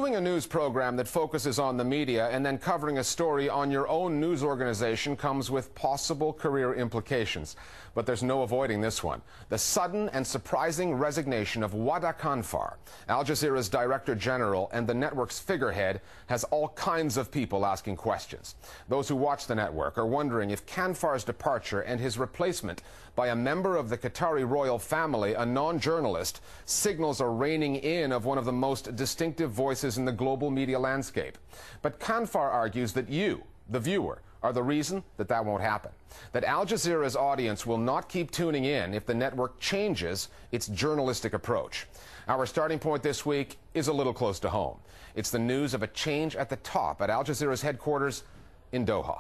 Doing a news program that focuses on the media and then covering a story on your own news organization comes with possible career implications. But there's no avoiding this one. The sudden and surprising resignation of Wada Kanfar, Al Jazeera's Director General and the network's figurehead, has all kinds of people asking questions. Those who watch the network are wondering if Kanfar's departure and his replacement by a member of the Qatari royal family, a non-journalist, signals a reining in of one of the most distinctive voices in the global media landscape. But Kanfar argues that you, the viewer, are the reason that that won't happen. That Al Jazeera's audience will not keep tuning in if the network changes its journalistic approach. Our starting point this week is a little close to home. It's the news of a change at the top at Al Jazeera's headquarters in Doha.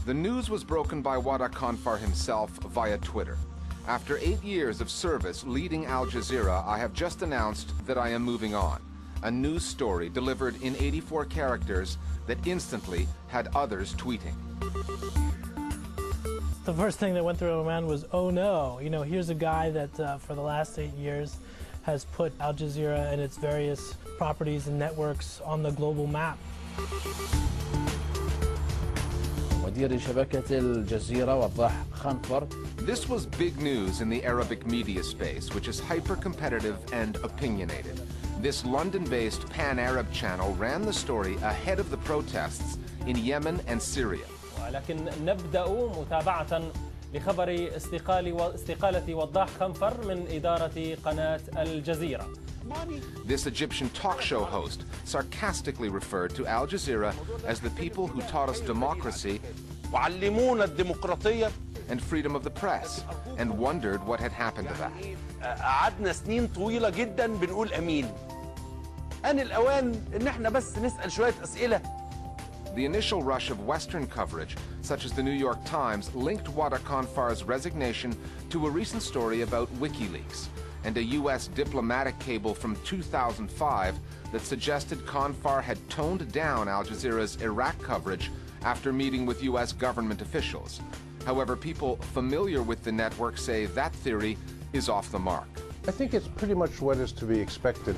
The news was broken by Wada Kanfar himself via Twitter. After 8 years of service leading Al Jazeera, I have just announced that I am moving on. A news story delivered in 84 characters that instantly had others tweeting. The first thing that went through my mind was, oh no, here's a guy that for the last 8 years has put Al Jazeera and its various properties and networks on the global map. This was big news in the Arabic media space, which is hyper-competitive and opinionated. This London-based pan-Arab channel ran the story ahead of the protests in Yemen and Syria. ولكن نبدأ متابعة لخبر استقالة وضاح خنفر من إدارة قناة الجزيرة. This Egyptian talk show host sarcastically referred to Al Jazeera as the people who taught us democracy and freedom of the press, and wondered what had happened to that. قعدنا سنين طويلة جدا بنقول أمين. آن الأوان إن إحنا بس نسأل شوية أسئلة. The initial rush of Western coverage, such as the New York Times, linked Wada Kanfar's resignation to a recent story about WikiLeaks and a U.S. diplomatic cable from 2005 that suggested Kanfar had toned down Al Jazeera's Iraq coverage after meeting with U.S. government officials. However, people familiar with the network say that theory is off the mark. I think it's pretty much what is to be expected,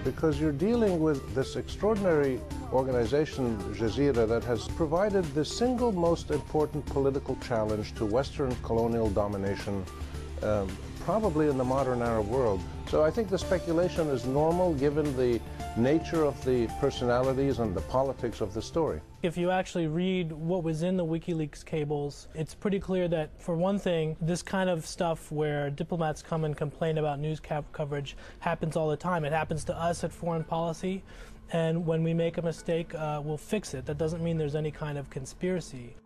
because you're dealing with this extraordinary organization, Jazeera, that has provided the single most important political challenge to Western colonial domination, probably in the modern Arab world. So I think the speculation is normal given the nature of the personalities and the politics of the story. If you actually read what was in the WikiLeaks cables, it's pretty clear that, for one thing, this kind of stuff where diplomats come and complain about news coverage happens all the time. It happens to us at Foreign Policy, and when we make a mistake, we'll fix it. That doesn't mean there's any kind of conspiracy.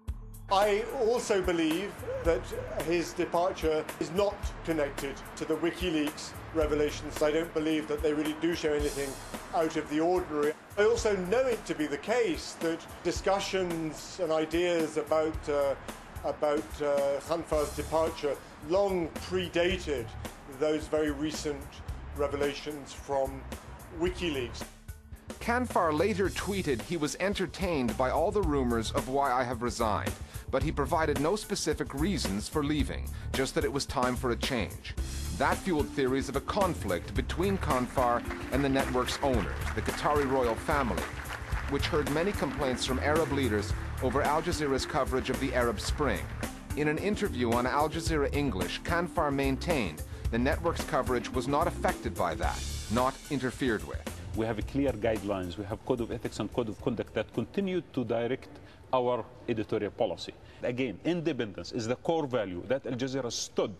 I also believe that his departure is not connected to the WikiLeaks revelations. I don't believe that they really do show anything out of the ordinary. I also know it to be the case that discussions and ideas about Kanfar's departure long predated those very recent revelations from WikiLeaks. Kanfar later tweeted he was entertained by all the rumors of why I have resigned, but he provided no specific reasons for leaving, just that it was time for a change. That fueled theories of a conflict between Kanfar and the network's owners, the Qatari royal family, which heard many complaints from Arab leaders over Al Jazeera's coverage of the Arab Spring. In an interview on Al Jazeera English, Kanfar maintained the network's coverage was not affected by that, not interfered with. We have clear guidelines, we have code of ethics and code of conduct that continue to direct our editorial policy. Again, independence is the core value that Al Jazeera stood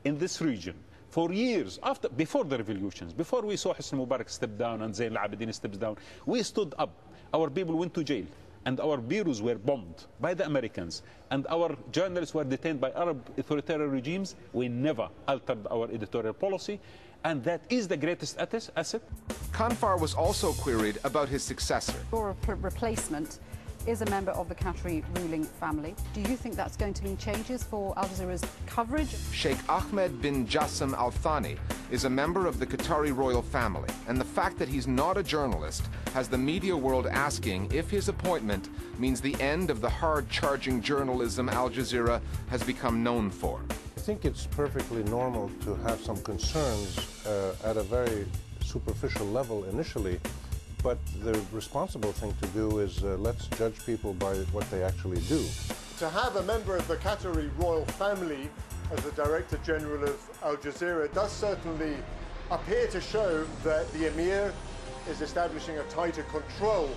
in this region for years, before the revolutions, before we saw Hosni Mubarak step down and Zayn al-Abidin steps down. We stood up. Our people went to jail, and our bureaus were bombed by the Americans, and our journalists were detained by Arab authoritarian regimes. We never altered our editorial policy, and that is the greatest asset. Kanfar was also queried about his successor. Your replacement is a member of the Qatari ruling family. Do you think that's going to mean changes for Al Jazeera's coverage? Sheikh Ahmed bin Jassim Al Thani is a member of the Qatari royal family, and the fact that he's not a journalist has the media world asking if his appointment means the end of the hard-charging journalism Al Jazeera has become known for. I think it's perfectly normal to have some concerns at a very superficial level initially, but the responsible thing to do is let's judge people by what they actually do. To have a member of the Qatari royal family as the Director General of Al Jazeera does certainly appear to show that the Emir is establishing a tighter control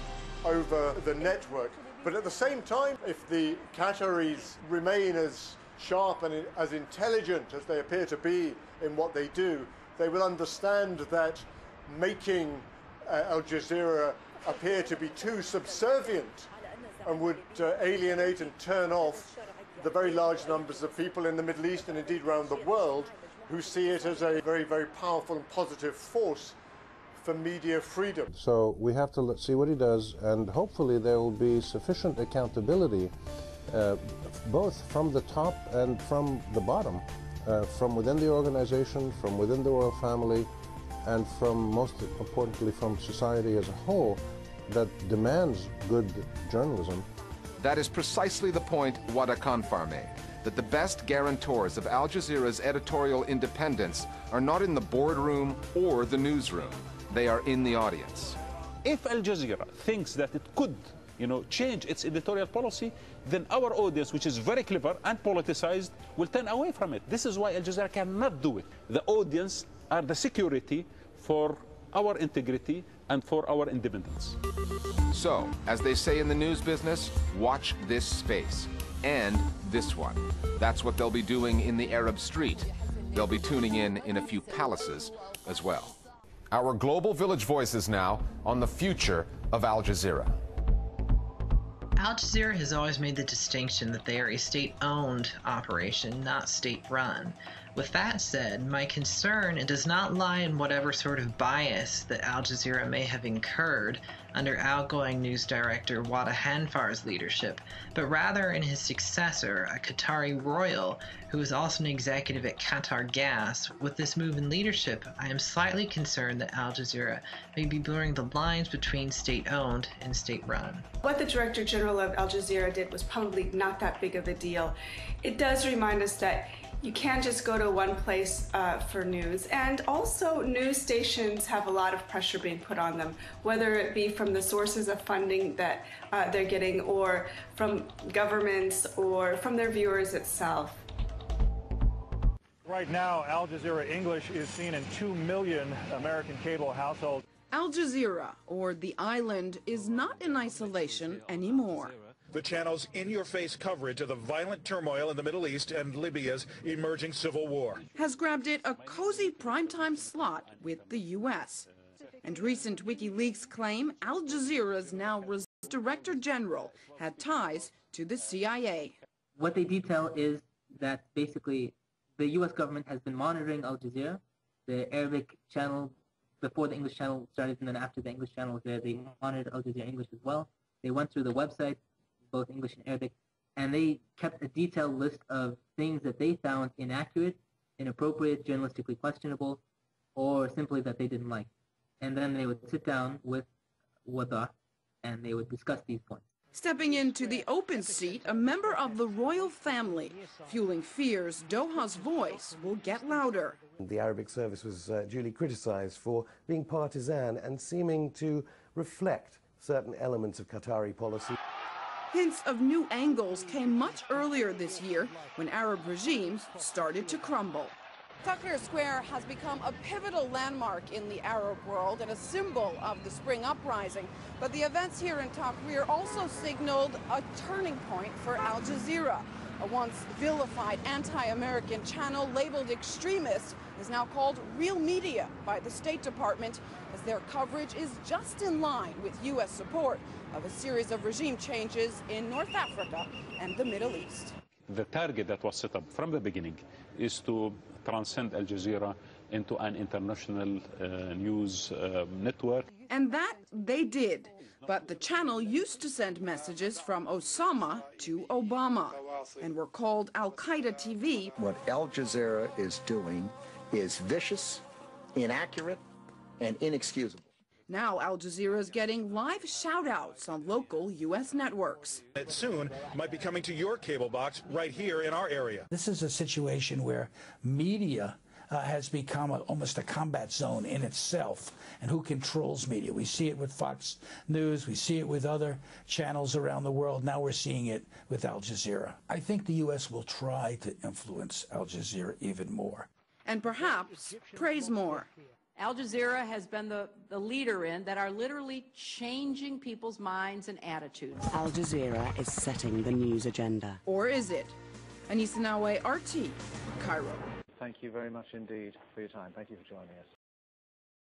over the network. But at the same time, if the Qataris remain as sharp and as intelligent as they appear to be in what they do, they will understand that making Al Jazeera appear to be too subservient and would alienate and turn off the very large numbers of people in the Middle East and indeed around the world who see it as a very, very powerful and positive force for media freedom. So we have to see what he does, and hopefully there will be sufficient accountability both from the top and from the bottom, from within the organization, from within the royal family, and from, most importantly, from society as a whole that demands good journalism. That is precisely the point Wada Kanfar made, that the best guarantors of Al Jazeera's editorial independence are not in the boardroom or the newsroom. They are in the audience. If Al Jazeera thinks that it could, change its editorial policy, then our audience, which is very clever and politicized, will turn away from it. This is why Al Jazeera cannot do it. The audience are the security for our integrity and for our independence. So, as they say in the news business, watch this space. And this one. That's what they'll be doing in the Arab Street. They'll be tuning in a few palaces as well. Our Global Village Voices now on the future of Al Jazeera. Al Jazeera has always made the distinction that they are a state-owned operation, not state-run. With that said, my concern does not lie in whatever sort of bias that Al Jazeera may have incurred under outgoing news director Wada Kanfar's leadership, but rather in his successor, a Qatari royal who is also an executive at Qatar Gas. With this move in leadership, I am slightly concerned that Al Jazeera may be blurring the lines between state-owned and state-run. What the Director General of Al Jazeera did was probably not that big of a deal. It does remind us that you can't just go to one place for news. And also, news stations have a lot of pressure being put on them, whether it be from the sources of funding that they're getting, or from governments, or from their viewers itself. Right now, Al Jazeera English is seen in 2 million American cable households. Al Jazeera, or the island, is not in isolation anymore. The channel's in-your-face coverage of the violent turmoil in the Middle East and Libya's emerging civil war has grabbed it a cozy primetime slot with the U.S. And recent WikiLeaks claim Al Jazeera's now Director General had ties to the CIA. What they detail is that basically the U.S. government has been monitoring Al Jazeera, the Arabic channel, before the English channel started, and then after the English channel was there, they monitored Al Jazeera English as well. They went through the website, both English and Arabic, and they kept a detailed list of things that they found inaccurate, inappropriate, journalistically questionable, or simply that they didn't like. And then they would sit down with Wada and they would discuss these points. Stepping into the open seat, a member of the royal family, fueling fears Doha's voice will get louder. The Arabic service was duly criticized for being partisan and seeming to reflect certain elements of Qatari policy. Hints of new angles came much earlier this year when Arab regimes started to crumble. Tahrir Square has become a pivotal landmark in the Arab world and a symbol of the spring uprising. But the events here in Tahrir also signaled a turning point for Al Jazeera. A once vilified anti-American channel labeled extremist is now called real media by the State Department, as their coverage is just in line with U.S. support of a series of regime changes in North Africa and the Middle East. The target that was set up from the beginning is to transcend Al Jazeera into an international news network. And that they did. But the channel used to send messages from Osama to Obama and were called Al-Qaeda TV. What Al Jazeera is doing is vicious, inaccurate, and inexcusable. Now Al Jazeera is getting live shout-outs on local U.S. networks. It soon might be coming to your cable box right here in our area. This is a situation where media has become almost a combat zone in itself, and who controls media. We see it with Fox News, we see it with other channels around the world, now we're seeing it with Al Jazeera. I think the U.S. will try to influence Al Jazeera even more. And perhaps praise more. Al Jazeera has been the leader in that are literally changing people's minds and attitudes. Al Jazeera is setting the news agenda. Or is it? Anissa Nawe, RT, Cairo. Thank you very much indeed for your time. Thank you for joining us.